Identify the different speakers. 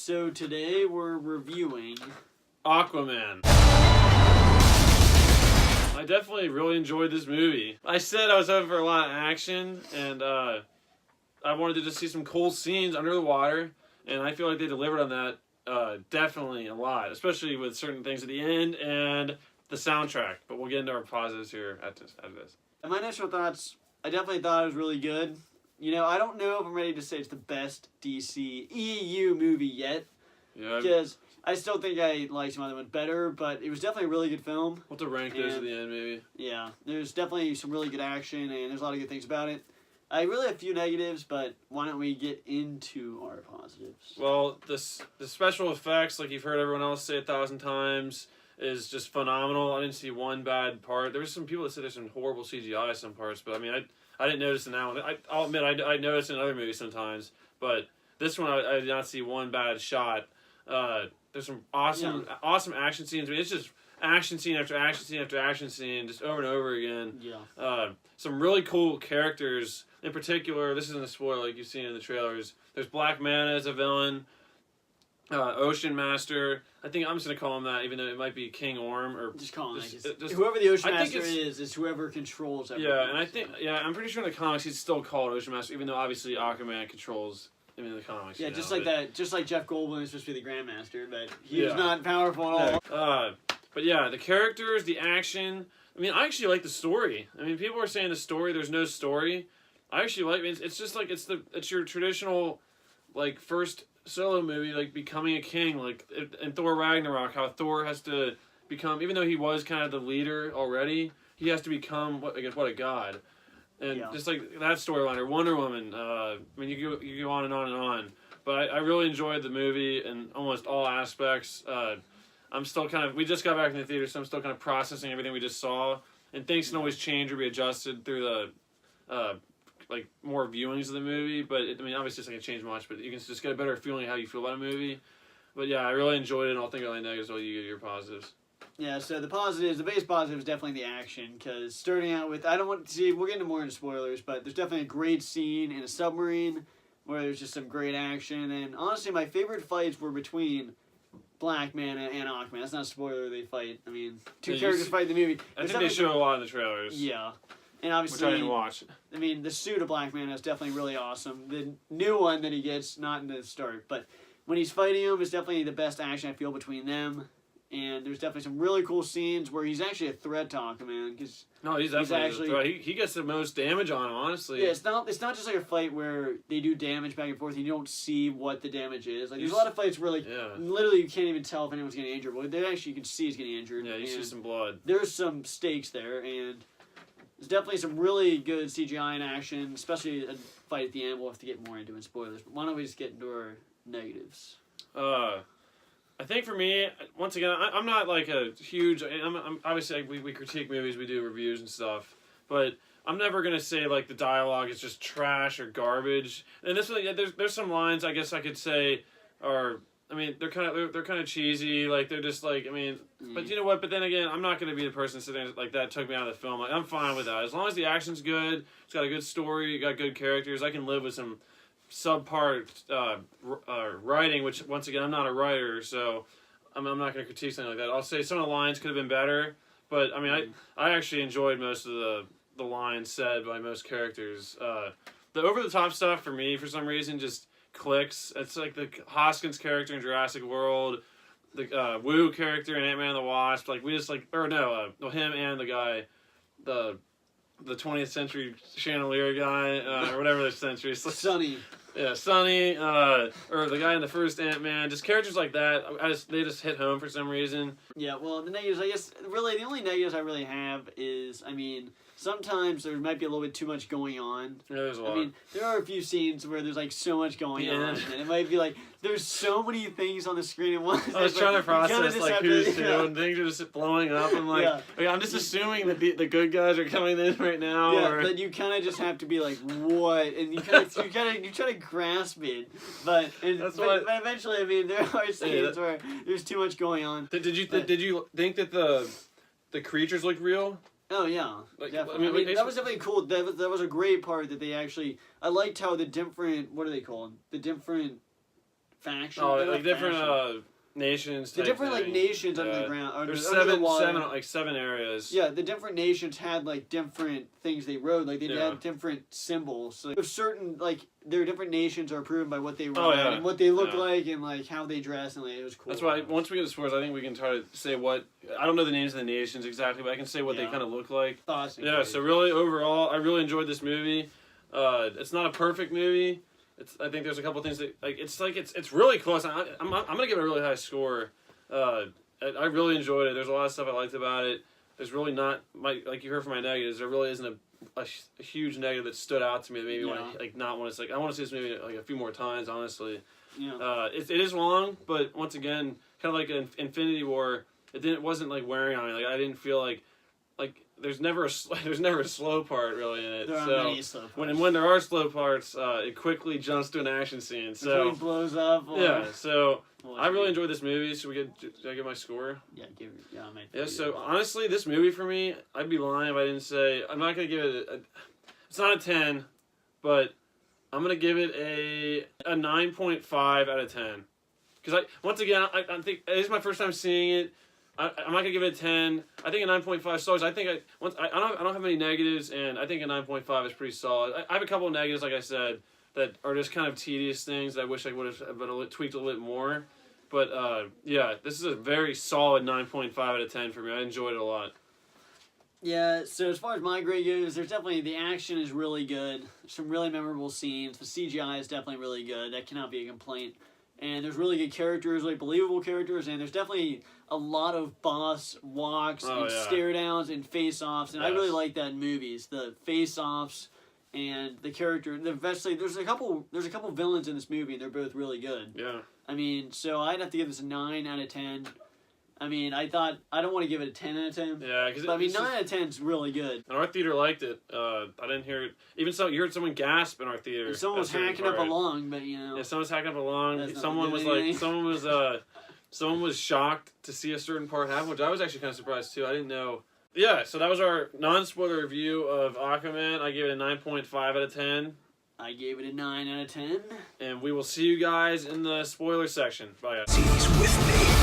Speaker 1: So today we're reviewing
Speaker 2: Aquaman. I definitely really enjoyed this movie. I said I was hoping for a lot of action, and I wanted to just see some cool scenes under the water, and I feel like they delivered on that definitely a lot, especially with certain things at the end and the soundtrack. But we'll get into our positives here after this.
Speaker 1: my initial thoughts. I definitely thought it was really good. You know, I don't know if I'm ready to say it's the best DC EU movie yet,
Speaker 2: Yeah.
Speaker 1: because I still think I like some other ones better, but it was definitely a really good film.
Speaker 2: We'll have to rank those at the end, maybe.
Speaker 1: Yeah, there's definitely some really good action, and there's a lot of good things about it. I really have a few negatives, but why don't we get into our positives?
Speaker 2: Well, the special effects, like you've heard everyone else say 1,000 times, is just phenomenal. I didn't see one bad part. There were some people that said there's some horrible CGI in some parts, but I mean, I didn't notice in that one. I'll admit, I noticed in other movies sometimes, but this one I did not see one bad shot. There's some awesome action scenes. I mean, it's just action scene after action scene after action scene, just over and over again.
Speaker 1: Yeah.
Speaker 2: Some really cool characters. In particular, this isn't a spoiler like you've seen in the trailers. There's Black Manta as a villain. Ocean Master. I think I'm just gonna call him that, even though it might be King Orm or
Speaker 1: Just call him
Speaker 2: just,
Speaker 1: that. Whoever the Ocean
Speaker 2: I think
Speaker 1: Master is whoever controls everything.
Speaker 2: Yeah, and I think I'm pretty sure in the comics he's still called Ocean Master, even though obviously Aquaman controls him in the comics.
Speaker 1: Yeah,
Speaker 2: you know,
Speaker 1: just like that. Just like Jeff Goldblum is supposed to be the Grandmaster, but he's not powerful at all.
Speaker 2: But yeah, the characters, the action. I mean, I actually like the story. I mean, people are saying the story. There's no story. I actually like. It's just like it's your traditional, like, first solo movie, like becoming a king, like in Thor Ragnarok, how Thor has to become, even though he was kind of the leader already, he has to become a god, and just like that storyline, or Wonder Woman. I mean, you go on and on and on. But I really enjoyed the movie in almost all aspects. I'm still we just got back in the theater, so I'm still kind of processing everything we just saw, and things can always change or be adjusted through the like more viewings of the movie, but I mean, obviously it's not gonna change much, but you can just get a better feeling of how you feel about a movie. But yeah, I really enjoyed it, and I'll think of any negatives while you get your positives.
Speaker 1: Yeah, so the base positive is definitely the action, because starting out with, I don't want to see, we'll get into more into spoilers, but there's definitely a great scene in a submarine where there's just some great action, and honestly, my favorite fights were between Black Manta and Aquaman. That's not a spoiler, they fight. I mean, two characters fight in the movie.
Speaker 2: I think they show a lot in the trailers.
Speaker 1: Yeah. And obviously,
Speaker 2: which I didn't watch.
Speaker 1: I mean, the suit of Black Manta is definitely really awesome. The new one that he gets, not in the start, but when he's fighting him, is definitely the best action I feel between them. And there's definitely some really cool scenes where he's actually a threat to Aquaman.
Speaker 2: No, he's definitely a threat. He gets the most damage on him, honestly.
Speaker 1: Yeah, it's not just like a fight where they do damage back and forth and you don't see what the damage is. Like, there's a lot of fights where, like, literally you can't even tell if anyone's getting injured. But there actually you can see he's getting injured.
Speaker 2: Yeah, you see some blood.
Speaker 1: There's some stakes there, and there's definitely some really good CGI in action, especially a fight at the end. We'll have to get more into in spoilers. But why don't we just get into our negatives?
Speaker 2: I think for me, once again, I'm not like a huge. I'm obviously we critique movies, we do reviews and stuff, but I'm never gonna say like the dialogue is just trash or garbage. And this one, there's some lines I guess I could say are. I mean, they're kind of cheesy. Like they're just like, I mean, but you know what? But then again, I'm not going to be the person sitting there like that took me out of the film. Like, I'm fine with that as long as the action's good. It's got a good story. You got good characters. I can live with some subpar writing. Which once again, I'm not a writer, so I'm not going to critique something like that. I'll say some of the lines could have been better, but I mean, I actually enjoyed most of the lines said by most characters. The over the top stuff for me, for some reason, just clicks. It's like the Hoskins character in Jurassic World, the Wu character in Ant-Man and the Wasp. Like we just like, or no, him and the guy, the 20th century chandelier guy, or whatever the century. It's like,
Speaker 1: Sonny.
Speaker 2: Yeah, Sonny, or the guy in the first Ant-Man. Just characters like that. They just hit home for some reason.
Speaker 1: Yeah, well, the negatives, I guess, really, the only negatives I really have is, I mean, sometimes there might be a little bit too much going on.
Speaker 2: Yeah, there's a lot.
Speaker 1: I mean, there are a few scenes where there's, like, so much going on, and it might be, like, there's so many things on the screen at once.
Speaker 2: I was trying to process, like, who's who, and things are just blowing up. I'm like, I'm just assuming that the good guys are coming in right now.
Speaker 1: Yeah, but you kind of just have to be like, what? And you try to grasp it, but eventually, I mean, there are scenes where there's too much going on.
Speaker 2: Did you think that the creatures look real?
Speaker 1: Oh yeah,
Speaker 2: like,
Speaker 1: definitely. I mean, that was definitely cool. That was a great part that they actually. I liked how the different. What are they called? The different faction.
Speaker 2: Oh,
Speaker 1: they're
Speaker 2: like
Speaker 1: not
Speaker 2: different
Speaker 1: faction.
Speaker 2: nations.
Speaker 1: The
Speaker 2: type
Speaker 1: different like
Speaker 2: thing.
Speaker 1: nations under
Speaker 2: Yeah.
Speaker 1: the ground. Under,
Speaker 2: There's
Speaker 1: under the water.
Speaker 2: seven areas.
Speaker 1: Yeah, the different nations had like different things they rode. Like they
Speaker 2: Yeah.
Speaker 1: had different symbols. So there's certain like their different nations are proven by what they ride
Speaker 2: Oh, yeah.
Speaker 1: and what they look
Speaker 2: Yeah.
Speaker 1: like and like how they dress and like it was cool.
Speaker 2: That's why once we get to sports, I think we can try to say what I don't know the names of the nations exactly, but I can say what they
Speaker 1: Yeah.
Speaker 2: kind of look like.
Speaker 1: Thoughts and
Speaker 2: Yeah.
Speaker 1: grades.
Speaker 2: So really, overall, I really enjoyed this movie. It's not a perfect movie. I think there's a couple things that it's really close. I'm gonna give it a really high score. I really enjoyed it. There's a lot of stuff I liked about it. There's really not like you heard from my negatives. There really isn't a huge negative that stood out to me that made me want to not want to I want to see this movie like a few more times. Honestly,
Speaker 1: Yeah.
Speaker 2: it is long, but once again, kind of like an Infinity War, it wasn't like wearing on me. Like I didn't feel like there's never a slow part really in it.
Speaker 1: There are
Speaker 2: So
Speaker 1: many slow parts.
Speaker 2: when there are slow parts, it quickly jumps to an action scene.
Speaker 1: The
Speaker 2: So
Speaker 1: plane blows up. Or,
Speaker 2: yeah, so
Speaker 1: Well,
Speaker 2: I really enjoyed this movie. Should I give my score?
Speaker 1: Yeah, I might.
Speaker 2: Yeah. So honestly, this movie for me, I'd be lying if I didn't say I'm not gonna give it. It's not a 10, but I'm gonna give it a 9.5 out of 10. Because once again I think this is my first time seeing it. I'm not gonna give it a 10. I think a 9.5 stars. I think I don't have many negatives, and I think a 9.5 is pretty solid. I have a couple of negatives, like I said, that are just kind of tedious things that I wish I would have been tweaked a little bit more. But yeah, this is a very solid 9.5 out of 10 for me. I enjoyed it a lot.
Speaker 1: Yeah, so as far as my grade goes, there's definitely the action is really good. There's some really memorable scenes. The CGI is definitely really good. That cannot be a complaint. And there's really good characters, like believable characters, and there's definitely a lot of boss walks and stare downs and face offs, and I really like that in movies. The face offs and the character. Eventually, there's a couple villains in this movie, and they're both really good.
Speaker 2: Yeah.
Speaker 1: I mean, so I'd have to give this a 9 out of 10. I mean, I don't want to give it a 10 out of 10.
Speaker 2: Yeah, because
Speaker 1: But I mean, 9 out of 10 is really good.
Speaker 2: And our theater liked it. I didn't hear it. Even so, you heard someone gasp in our theater.
Speaker 1: And someone was hacking up a lung, but you know.
Speaker 2: Yeah, someone was hacking up a lung.
Speaker 1: That's not
Speaker 2: Someone was
Speaker 1: anything.
Speaker 2: like, someone was shocked to see a certain part happen, which I was actually kind of surprised too. I didn't know. Yeah, so that was our non-spoiler review of Aquaman. I gave it a 9.5 out of 10.
Speaker 1: I gave it a 9 out of 10.
Speaker 2: And we will see you guys in the spoiler section. Bye, guys.
Speaker 3: He's with me.